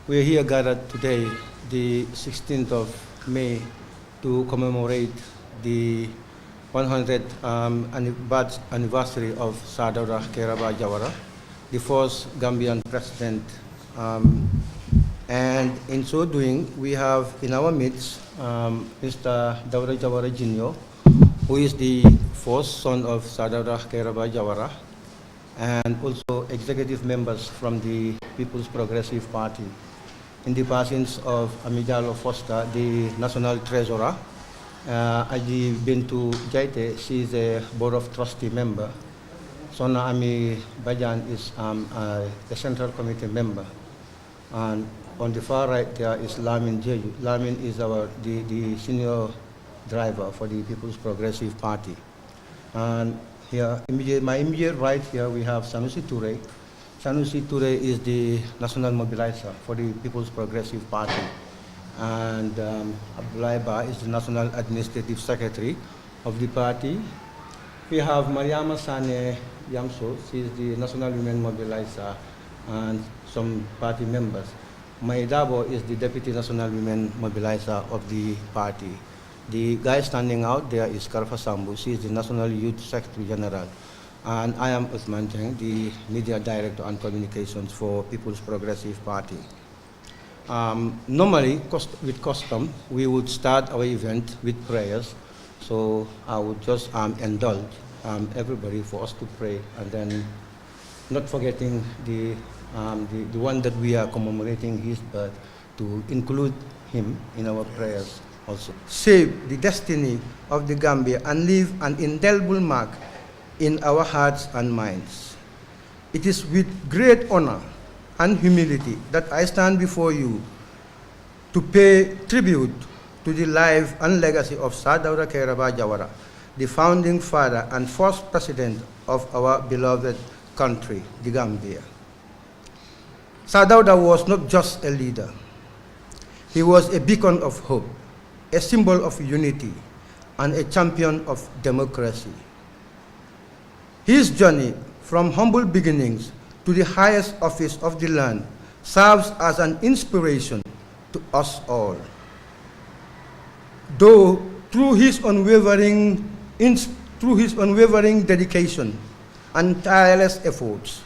We are here gathered today, the 16th of May, to commemorate the 100th birth anniversary of Sir Dawda Kairaba Jawara, the first Gambian president. And in so doing, we have in our midst Mr. Dawda Jawara Jr., who is the first son of Sir Dawda Kairaba Jawara, and also executive members from the People's Progressive Party. In the persons of Amijalo Foster, the National Treasurer, Aji Bintu Jaite, she is a Board of Trustee member. Sona Ami Bajan is a Central Committee member. And on the far right there is Lamin Jeju. Lamin is the senior driver for the People's Progressive Party. And here, my immediate right here, we have Sanusi Toure. Sanusi Toure is the national mobilizer for the People's Progressive Party. And Abdoulaye Ba is the national administrative secretary of the party. We have Mariama Sane Yamso, she is the national women mobilizer and some party members. Maidabo is the deputy national women mobilizer of the party. The guy standing out there is Karfa Sambu. She is the National Youth Secretary General. And I am Uthman Jeng, the Media Director and Communications for People's Progressive Party. Normally, with custom, we would start our event with prayers. So I would just indulge everybody for us to pray, and then not forgetting the one that we are commemorating his birth, to include him in our prayers also. Shape the destiny of the Gambia and leave an indelible mark in our hearts and minds. It is with great honor and humility that I stand before you to pay tribute to the life and legacy of Sir Dawda Kairaba Jawara, the founding father and first president of our beloved country, the Gambia. Sir Dawda was not just a leader. He was a beacon of hope, a symbol of unity, and a champion of democracy. His journey from humble beginnings to the highest office of the land serves as an inspiration to us all. Though through his unwavering dedication and tireless efforts,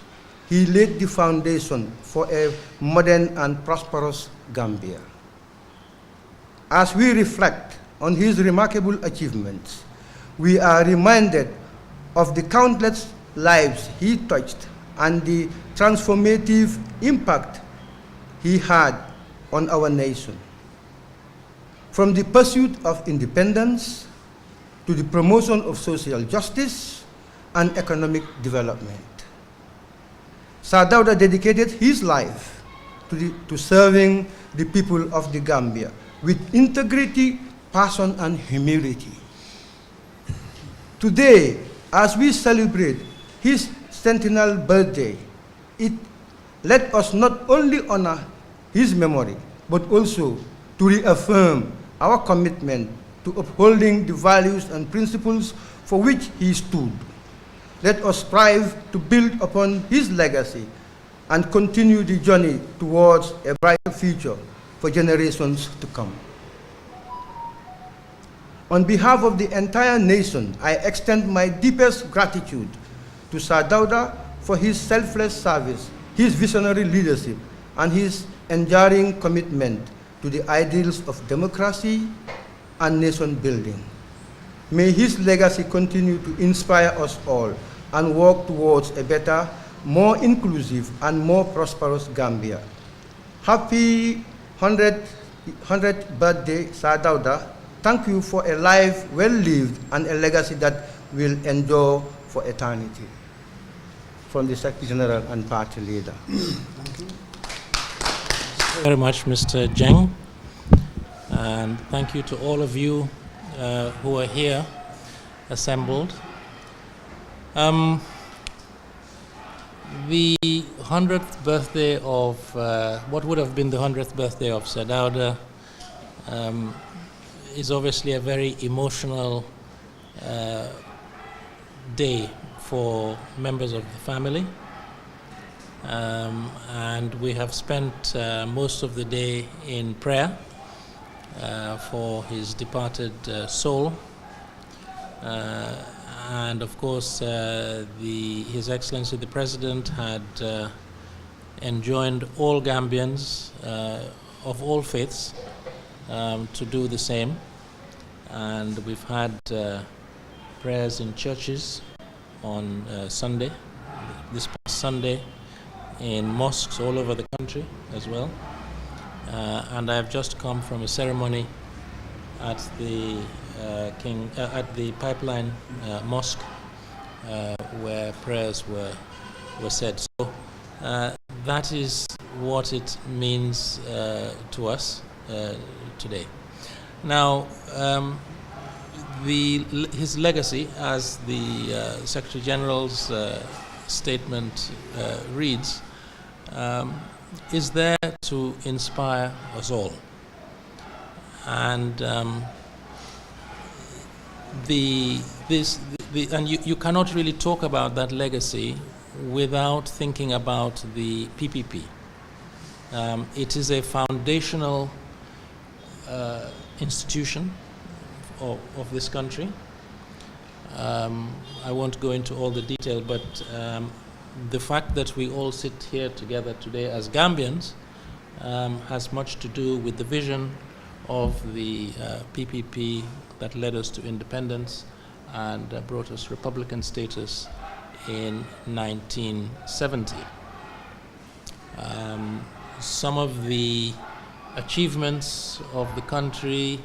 he laid the foundation for a modern and prosperous Gambia. As we reflect on his remarkable achievements, we are reminded of the countless lives he touched and the transformative impact he had on our nation. From the pursuit of independence to the promotion of social justice and economic development, Sir Dawda dedicated his life to serving the people of the Gambia with integrity, passion, and humility. Today, as we celebrate his centennial birthday, let us not only honor his memory, but also to reaffirm our commitment to upholding the values and principles for which he stood. Let us strive to build upon his legacy and continue the journey towards a brighter future for generations to come. On behalf of the entire nation, I extend my deepest gratitude to Sir Dawda for his selfless service, his visionary leadership, and his enduring commitment to the ideals of democracy and nation building. May his legacy continue to inspire us all and work towards a better, more inclusive, and more prosperous Gambia. Happy 100th birthday, Sir Dawda. Thank you for a life well lived and a legacy that will endure for eternity. From the Secretary General and Party Leader. Thank you. Very much, Mr. Jeng. And thank you to all of you who are here assembled. The 100th birthday of, what would have been the 100th birthday of Sir Dawda is obviously a very emotional day for members of the family. and we have spent most of the day in prayer for his departed soul. And of course, His Excellency the President had enjoined all Gambians of all faiths to do the same. And we've had prayers in churches on Sunday, this past Sunday, in mosques all over the country as well. And I've just come from a ceremony at the Pipeline Mosque where prayers were said. So that is what it means to us today. Now, his legacy, as the Secretary General's statement reads, is there to inspire us all. And you cannot really talk about that legacy without thinking about the PPP. It is a foundational institution of this country. I won't go into all the detail, but the fact that we all sit here together today as Gambians has much to do with the vision of the PPP that led us to independence and brought us Republican status in 1970. Some of the achievements of the country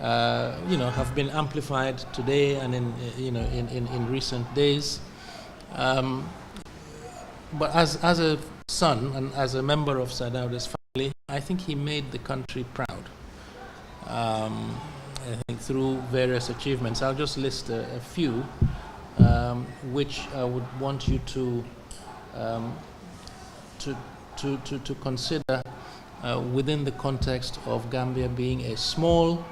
have been amplified today and in recent days. But as a son and as a member of Sadauda's family, I think he made the country proud. I think through various achievements. I'll just list a few, which I would want you to consider within the context of Gambia being a small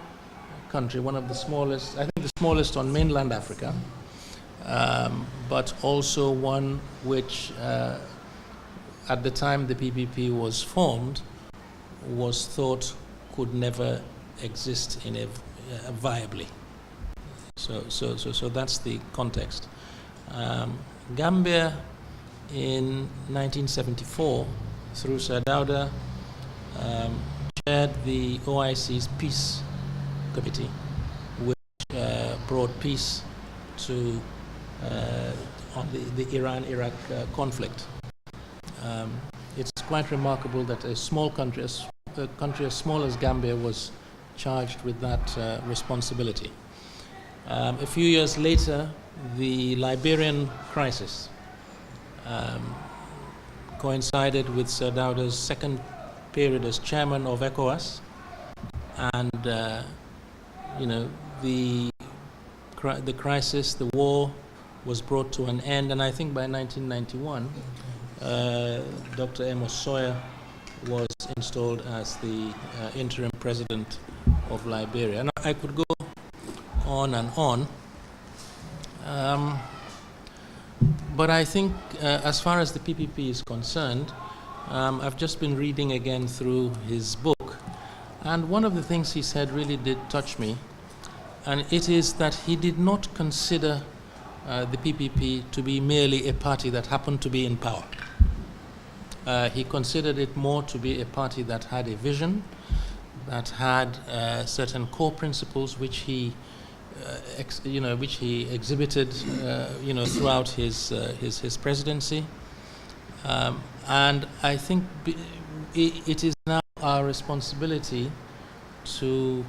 country, one of the smallest, I think the smallest on mainland Africa, but also one which, at the time the PPP was formed, was thought could never exist in a viably. So that's the context. Gambia in 1974, through Sadauda, chaired the OIC's Peace Committee, which brought peace to on the Iran-Iraq conflict. It's quite remarkable that a small country, a country as small as Gambia, was charged with that responsibility. A few years later, the Liberian crisis coincided with Sadauda's second period as chairman of ECOWAS, and the crisis, the war, was brought to an end, and I think by 1991, Dr. Amos Sawyer was installed as the interim president of Liberia. And I could go on and on, but I think as far as the PPP is concerned, I've just been reading again through his book, and one of the things he said really did touch me, and it is that he did not consider the PPP to be merely a party that happened to be in power. He considered it more to be a party that had a vision, that had certain core principles which he exhibited, throughout his presidency, and I think it is now our responsibility to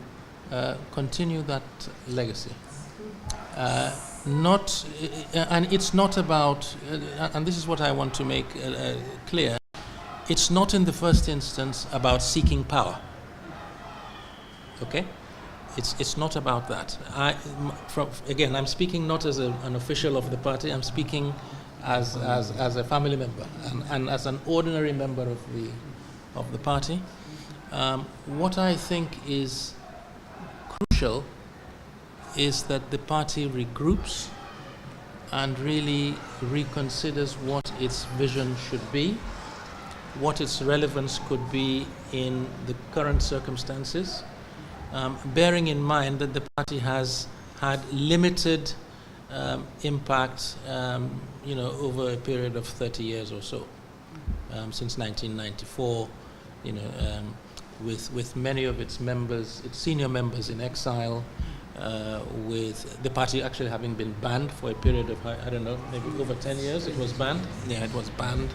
continue that legacy. And it's not about, and this is what I want to make clear, it's not in the first instance about seeking power. Okay? It's not about that. Again, I'm speaking not as an official of the party. I'm speaking as a family member and as an ordinary member of the party. What I think is crucial is that the party regroups and really reconsiders what its vision should be, what its relevance could be in the current circumstances, bearing in mind that the party has had limited impact, over a period of 30 years or so, since 1994, with many of its members, its senior members in exile, with the party actually having been banned for a period of, I don't know, maybe over 10 years. It was banned. Yeah, it was banned.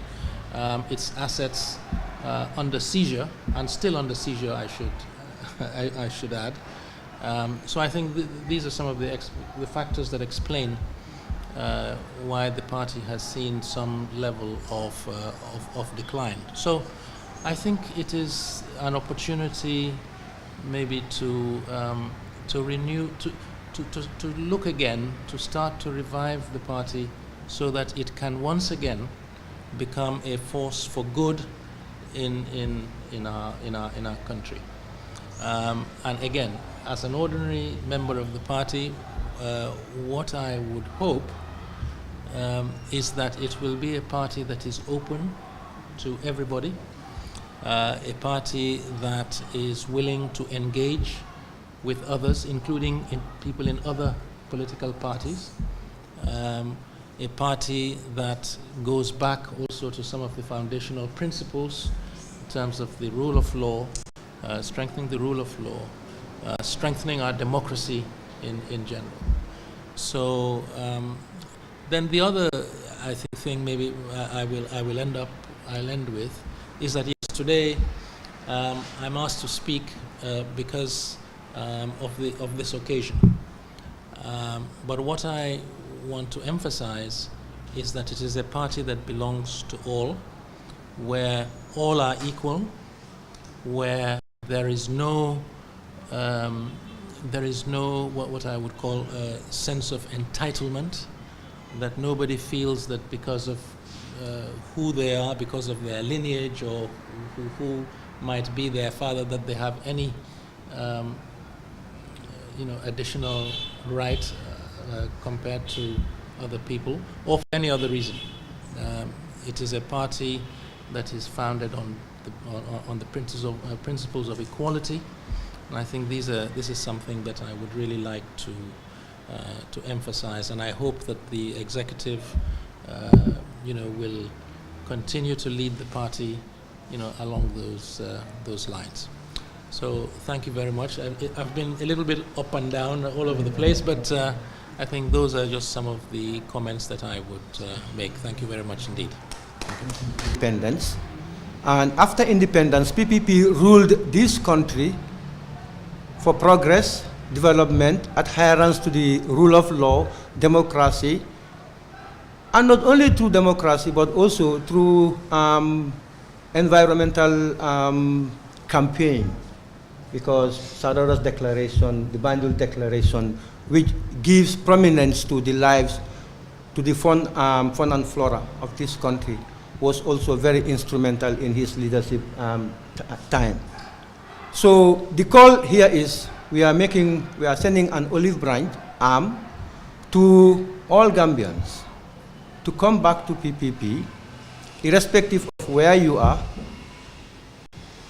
Its assets under seizure, and still under seizure, I should add. So I think these are some of the factors that explain why the party has seen some level of decline. So I think it is an opportunity maybe to renew, to look again, to start to revive the party so that it can once again become a force for good in our country. And again, as an ordinary member of the party, what I would hope is that it will be a party that is open to everybody, a party that is willing to engage with others, including people in other political parties, a party that goes back also to some of the foundational principles in terms of the rule of law, strengthening the rule of law, strengthening our democracy in general. So then the other, I think, thing maybe I'll end with is that yes, today I'm asked to speak because of this occasion. But what I want to emphasize is that it is a party that belongs to all, where all are equal, where there is no what I would call a sense of entitlement, that nobody feels that because of who they are, because of their lineage, or who might be their father, that they have any additional right compared to other people, or for any other reason. It is a party that is founded on the principles of equality, and I think this is something that I would really like to emphasize, and I hope that the executive will continue to lead the party along those lines. So thank you very much. I've been a little bit up and down all over the place, but I think those are just some of the comments that I would make. Thank you very much indeed. Independence. And after independence, PPP ruled this country for progress, development, adherence to the rule of law, democracy, and not only through democracy, but also through environmental campaign. Because Sadara's declaration, the Bandul Declaration, which gives prominence to the lives, to the fauna and flora of this country, was also very instrumental in his leadership time. So the call here is we are sending an olive branch arm to all Gambians to come back to PPP, irrespective of where you are.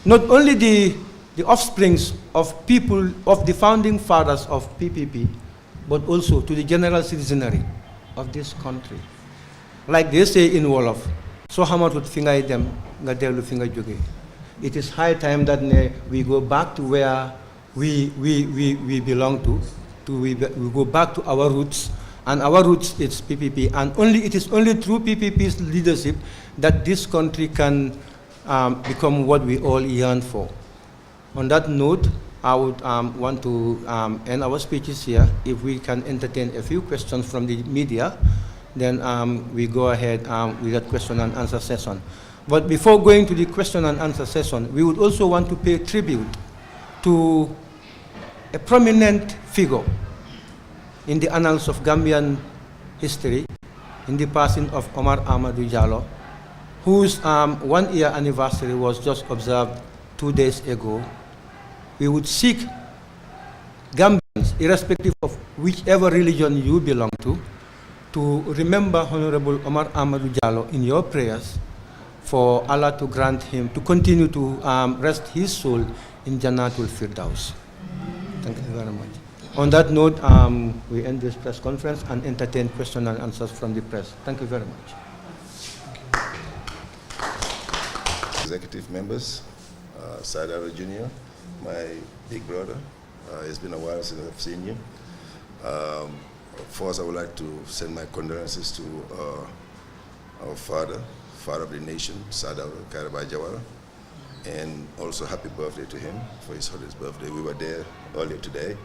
Not only the offsprings of people, of the founding fathers of PPP, but also to the general citizenry of this country. Like they say in Wolof, so hamatut fingay dem nga delu finga joge. It is high time that we go back to where we belong to we go back to our roots, and our roots is PPP, and it is only through PPP's leadership that this country can become what we all yearn for. On that note, I would want to end our speeches here. If we can entertain a few questions from the media, then we go ahead with that question and answer session. But before going to the question and answer session, we would also want to pay tribute to a prominent figure in the annals of Gambian history, in the passing of Omar Amadou Jallow, whose 1 year anniversary was just observed 2 days ago. We would seek Gambians, irrespective of whichever religion you belong to to remember Honorable Omar Amadou Jallow in your prayers for Allah to grant him to continue to rest his soul in Jannatul Firdaus. Thank you very much. On that note, we end this press conference and entertain questions and answers from the press. Thank you very much. Executive members, Sadara Jr., my big brother. It's been a while since I've seen you. First, I would like to send my condolences to our father of the nation, Sadara Kairaba Jawara, and also happy birthday to him for his birthday. We were there earlier today.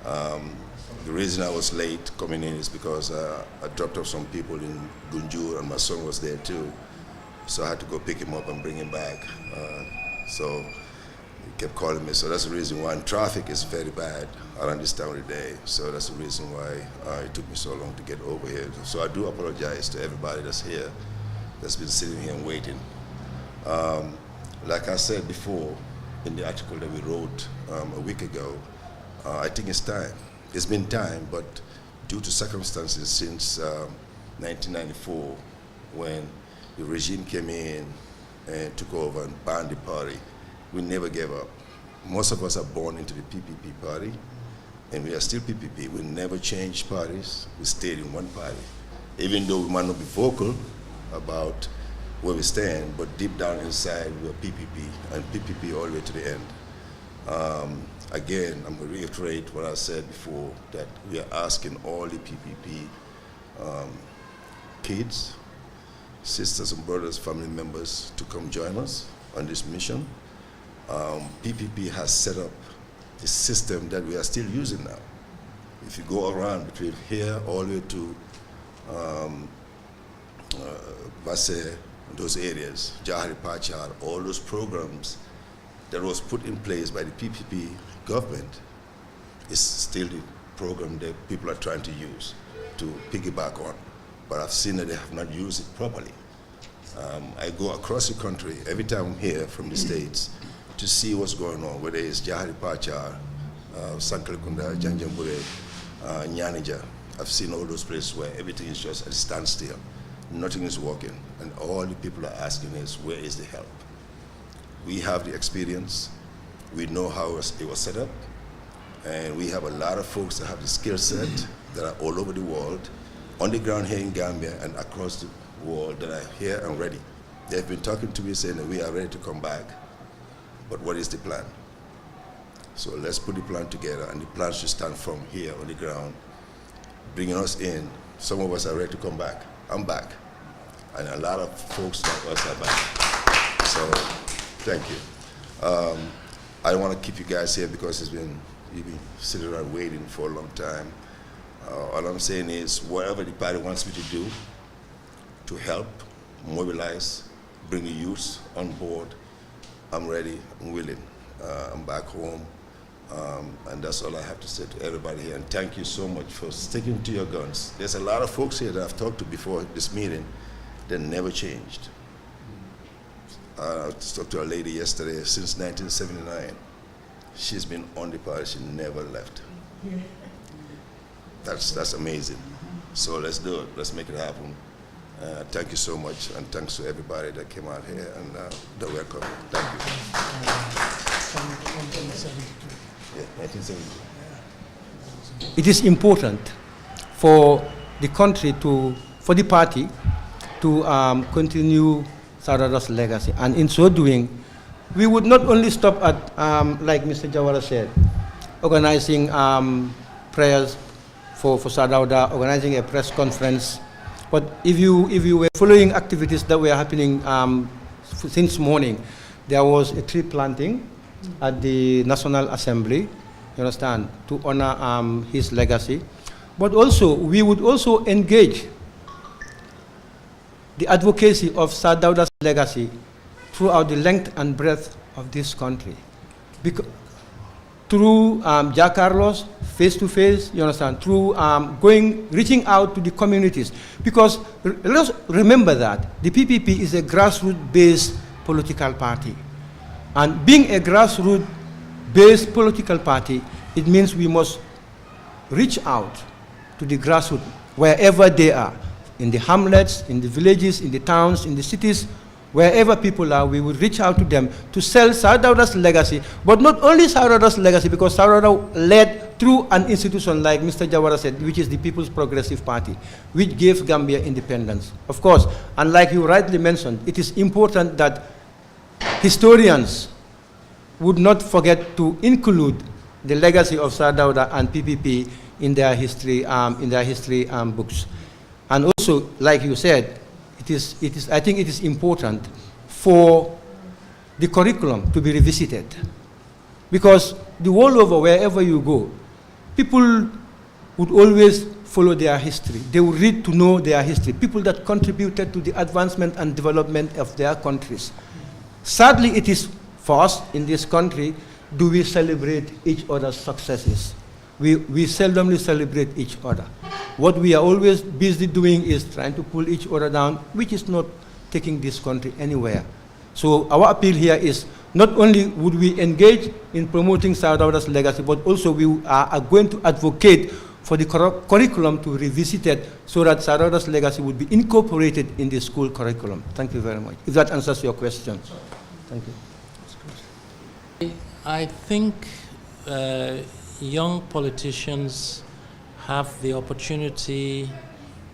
The reason I was late coming in is because I dropped off some people in Gunjur and my son was there too. So I had to go pick him up and bring him back. So he kept calling me. So that's the reason why. And traffic is very bad around this time of the day. So that's the reason why it took me so long to get over here. So I do apologize to everybody that's here, that's been sitting here and waiting. Like I said before in the article that we wrote a week ago, I think it's time. It's been time, but due to circumstances since 1994, when the regime came in and took over and banned the party, we never gave up. Most of us are born into the PPP party, and we are still PPP. We never changed parties. We stayed in one party. Even though we might not be vocal about where we stand, but deep down inside, we're PPP, and PPP all the way to the end. Again, I'm going to reiterate what I said before, that we are asking all the PPP kids, sisters and brothers, family members to come join us on this mission. PPP has set up the system that we are still using now. If you go around between here all the way to Basse, those areas, Jahari Pachar, all those programs that was put in place by the PPP government is still the program that people are trying to use to piggyback on. But I've seen that they have not used it properly. I go across the country every time I'm here from the States to see what's going on, whether it's Jahari Pachar, Sankalkunda, Janjambure, Nyanija. I've seen all those places where everything is just at a standstill. Nothing is working. And all the people are asking is, where is the help? We have the experience. We know how it was set up. And we have a lot of folks that have the skill set that are all over the world, on the ground here in Gambia and across the world, that are here and ready. They've been talking to me saying that we are ready to come back. But what is the plan? So let's put the plan together, and the plan should stand from here on the ground, bringing us in. Some of us are ready to come back. I'm back. And a lot of folks like us are back. So thank you. I don't want to keep you guys here because you've been sitting around waiting for a long time. All I'm saying is, whatever the party wants me to do to help, mobilize, bring the youth on board, I'm ready, I'm willing. I'm back home, and that's all I have to say to everybody here. And thank you so much for sticking to your guns. There's a lot of folks here that I've talked to before this meeting that never changed. I talked to a lady yesterday, since 1979. She's been on the party, she never left. That's amazing. So let's do it, let's make it happen. Thank you so much, and thanks to everybody that came out here, and the welcome. Thank you. Yeah, 1972. It is important for the country for the party to continue Sadara's legacy. And in so doing, we would not only stop at, like Mr. Jawara said, organizing prayers for Sadauda, organizing a press conference. But if you were following activities that were happening since morning, there was a tree planting at the National Assembly, you understand, to honor his legacy. But also, we would also engage the advocacy of Sadauda's legacy throughout the length and breadth of this country. Through Jack Carlos, face-to-face, you understand, through reaching out to the communities. Because let's remember that the PPP is a grassroots-based political party. And being a grassroots-based political party, it means we must reach out to the grassroots wherever they are, in the hamlets, in the villages, in the towns, in the cities, wherever people are, we will reach out to them to sell Saudawda's legacy, but not only Saudawda's legacy, because Saudawda led through an institution like Mr. Jawara said, which is the People's Progressive Party, which gave Gambia independence. Of course, and like you rightly mentioned, it is important that historians would not forget to include the legacy of Saudawda and PPP in their history, books. And also, like you said, I think it is important for the curriculum to be revisited, because the world over, wherever you go, people would always follow their history. They would read to know their history, people that contributed to the advancement and development of their countries. Sadly, it is for us in this country, do we celebrate each other's successes? We seldomly celebrate each other. What we are always busy doing is trying to pull each other down, which is not taking this country anywhere. So our appeal here is not only would we engage in promoting Saudawda's legacy, but also we are going to advocate for the curriculum to be revisited so that Saudawda's legacy would be incorporated in the school curriculum. Thank you very much. If that answers your question. Thank you. I think young politicians have the opportunity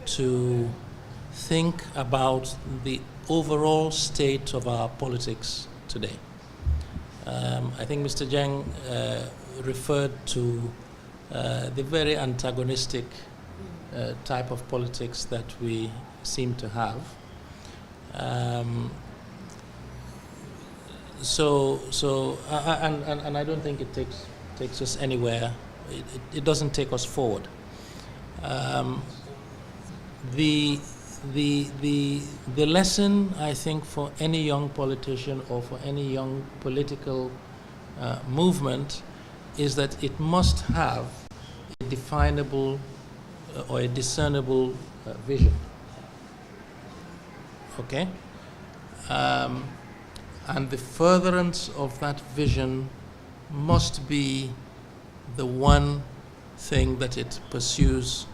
to think about the overall state of our politics today. I think Mr. Jeng referred to the very antagonistic type of politics that we seem to have. And I don't think it takes us anywhere. It doesn't take us forward. The lesson, I think, for any young politician or for any young political movement is that it must have a definable or a discernible vision. Okay? And the furtherance of that vision must be the one thing that it pursues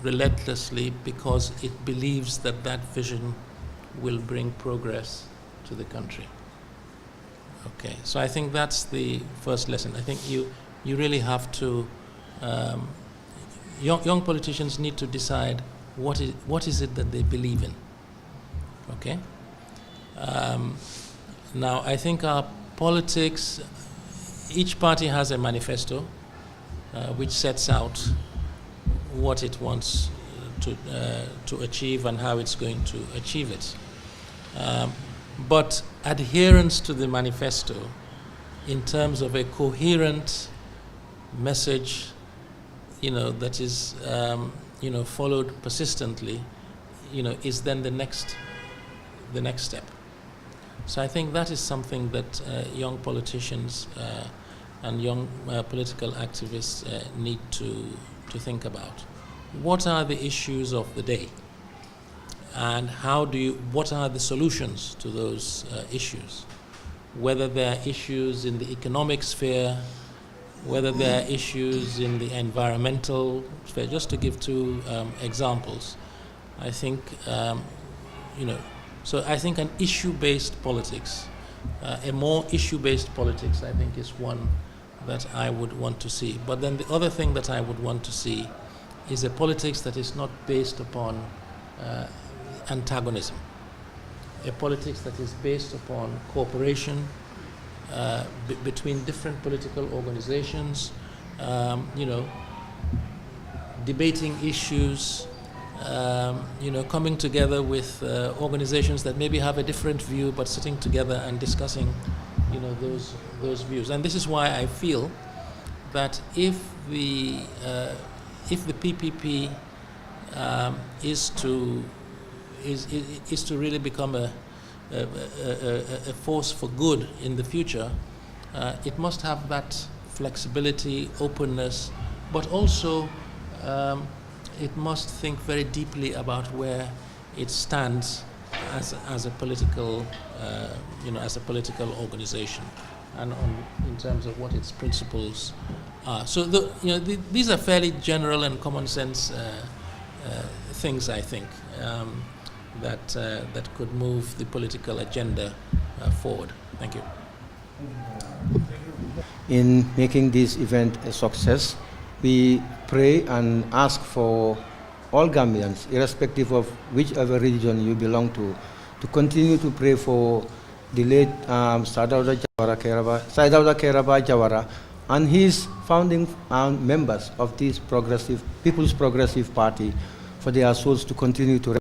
relentlessly, because it believes that that vision will bring progress to the country. Okay, so I think that's the first lesson. I think you really have to, young politicians need to decide what is it that they believe in. Okay? Now, I think our politics, each party has a manifesto which sets out what it wants to achieve and how it's going to achieve it. But adherence to the manifesto in terms of a coherent message, that is, followed persistently, is then the next step. So I think that is something that young politicians and young political activists need to think about. What are the issues of the day? And what are the solutions to those issues? Whether there are issues in the economic sphere, whether there are issues in the environmental sphere, just to give two examples. I think, so I think an issue-based politics, a more issue-based politics, I think, is one that I would want to see. But then the other thing that I would want to see is a politics that is not based upon antagonism, a politics that is based upon cooperation between different political organizations, debating issues, coming together with organizations that maybe have a different view, but sitting together and discussing, those views. And this is why I feel that if the PPP is to really become a force for good in the future, it must have that flexibility, openness, but also it must think very deeply about where it stands as a political, as a political organization, and in terms of what its principles are. So these are fairly general and common sense things, I think, that could move the political agenda forward. Thank you. In making this event a success, we pray and ask for all Gambians, irrespective of whichever religion you belong to continue to pray for the late Sadauda Kairaba Jawara and his founding members of this People's Progressive Party for their souls to continue to